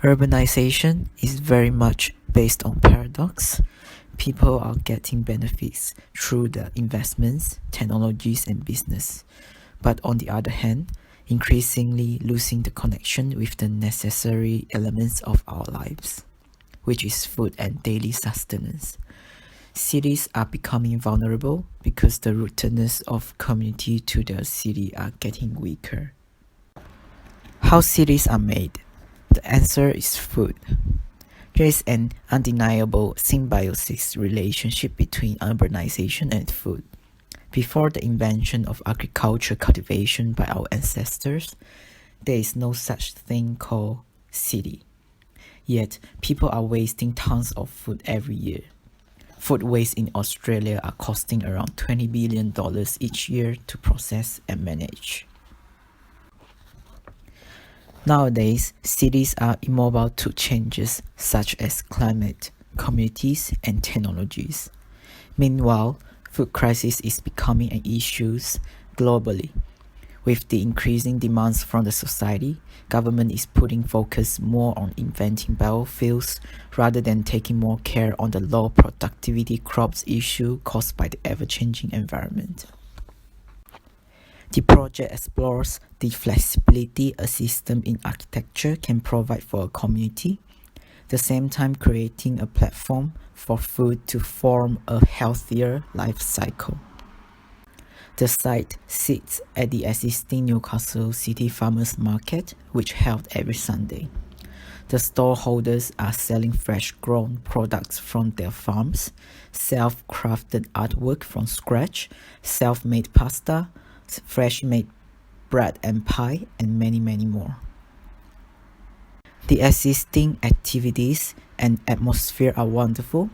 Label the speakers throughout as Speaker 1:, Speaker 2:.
Speaker 1: Urbanization is very much based on paradox. People are getting benefits through the investments, technologies, and business, but on the other hand, increasingly losing the connection with the necessary elements of our lives, which is food and daily sustenance. Cities are becoming vulnerable because the rootedness of community to the city are getting weaker. How cities are made? The answer is food. There is an undeniable symbiosis relationship between urbanization and food. Before the invention of agriculture cultivation by our ancestors, there is no such thing called city. Yet, people are wasting tons of food every year. Food waste in Australia are costing around $20 billion each year to process and manage. Nowadays, cities are immobile to changes such as climate, communities, and technologies. Meanwhile, food crisis is becoming an issue globally. With the increasing demands from the society, government is putting focus more on inventing biofuels rather than taking more care on the low productivity crops issue caused by the ever-changing environment. The project explores the flexibility a system in architecture can provide for a community, at the same time creating a platform for food to form a healthier life cycle. The site sits at the existing Newcastle City Farmers Market, which held every Sunday. The stallholders are selling fresh-grown products from their farms, self-crafted artwork from scratch, self-made pasta, fresh-made bread and pie, and many more. The existing activities and atmosphere are wonderful.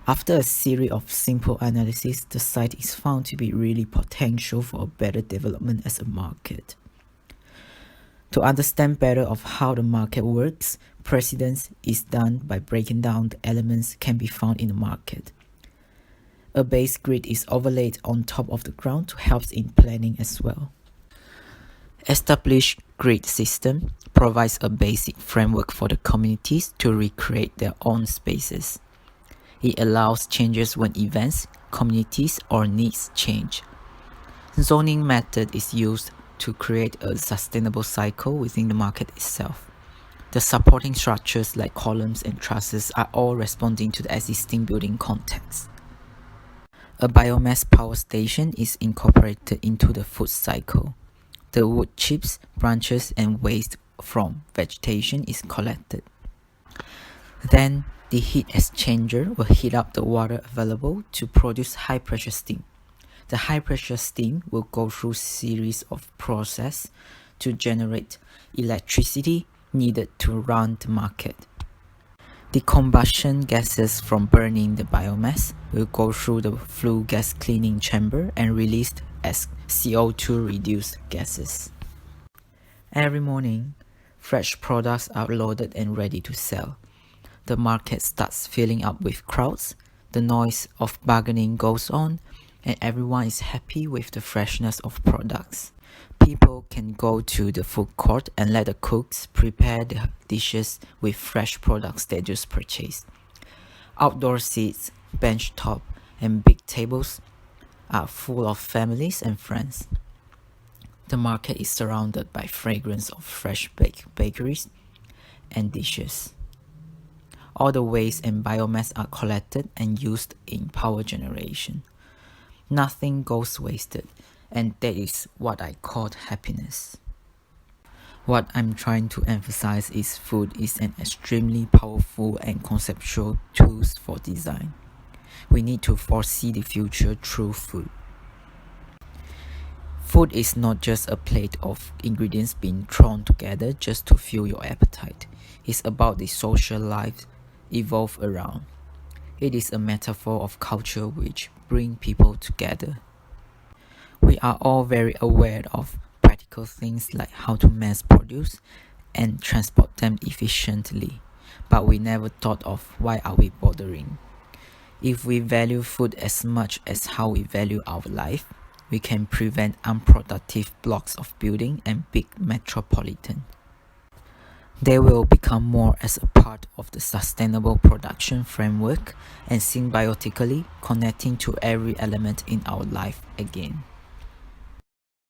Speaker 1: After a series of simple analysis, the site is found to be really potential for a better development as a market. To understand better of how the market works, precedence is done by breaking down the elements can be found in the market. A base grid is overlaid on top of the ground to help in planning as well. Established grid system provides a basic framework for the communities to recreate their own spaces. It allows changes when events, communities, or needs change. Zoning method is used to create a sustainable cycle within the market itself. The supporting structures like columns and trusses are all responding to the existing building context. A biomass power station is incorporated into the food cycle. The wood chips, branches, and waste from vegetation is collected. Then, the heat exchanger will heat up the water available to produce high-pressure steam. The high-pressure steam will go through a series of processes to generate electricity needed to run the market. The combustion gases from burning the biomass will go through the flue gas cleaning chamber and released as CO2 reduced gases. Every morning, fresh products are loaded and ready to sell. The market starts filling up with crowds, the noise of bargaining goes on, and everyone is happy with the freshness of products. People can go to the food court and let the cooks prepare the dishes with fresh products they just purchased. Outdoor seats, bench top, and big tables are full of families and friends. The market is surrounded by fragrance of fresh baked bakeries and dishes. All the waste and biomass are collected and used in power generation. Nothing goes wasted, and that is what I call happiness. What I'm trying to emphasize is food is an extremely powerful and conceptual tool for design. We need to foresee the future through food. Food is not just a plate of ingredients being thrown together just to fuel your appetite. It's about the social life evolved around. It is a metaphor of culture which brings people together. We are all very aware of practical things like how to mass produce and transport them efficiently, but we never thought of why are we bothering. If we value food as much as how we value our life, we can prevent unproductive blocks of building and big metropolitan. They will become more as a part of the sustainable production framework and symbiotically connecting to every element in our life again.